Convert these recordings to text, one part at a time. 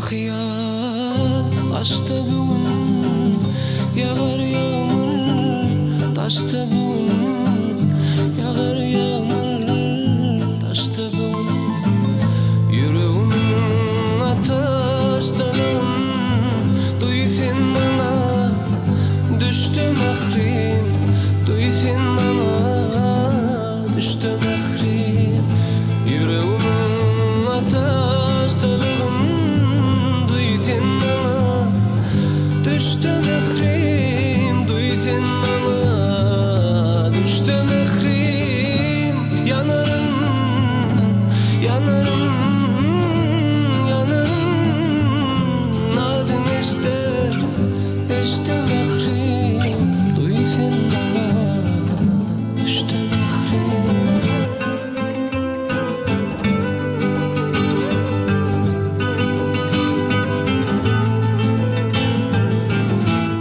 hıyal açtı bugün, yağar yağmur taştı bugün, yağar yağmur taştı bugün. Yüreğimin ateşlerin duy sen bana, düştü mehrim, duy sen bana, düştü mehrim. Yüreğimin ateşlerin duy sen bana, düştü mehrim, duy sen bana, düştü mehrim. Yanarım, yanarım, yanarım, adın işte mehrim, duy sen bana, düştü mehrim.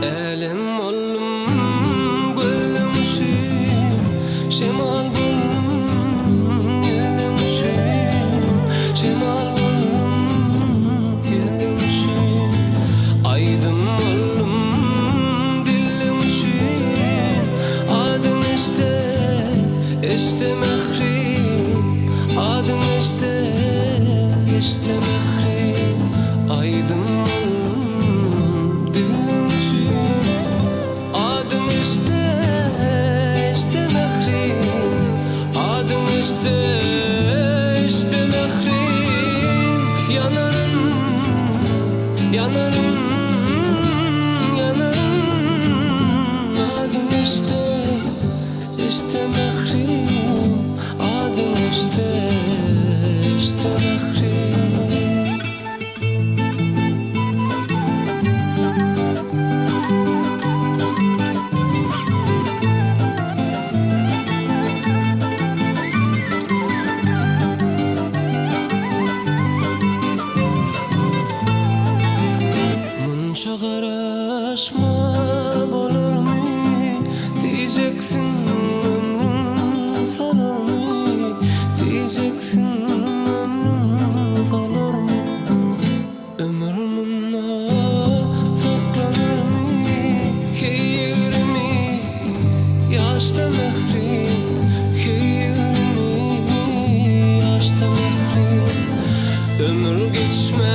Elim oldum gülüm için, şemal buldum gülüm için, şemal buldum gülüm için. Aydın oldum dilim için, adın işte mehrim, adın işte mehrim. Aydın oldum dilim için, adın işte mehrim, adın işte mehrim. Yanarım, yanarım, yanarım, adın işte mehrim, adın işte mehrim. Munça qaraşma olur mu diyeceksin, ömrüm falor mu diyeceksin, ömrüm falor mu? Ömrümün saklanır mı hayırımı, yaşta mehrim, hayırımı, yaşta mehrim. Ömür geçmez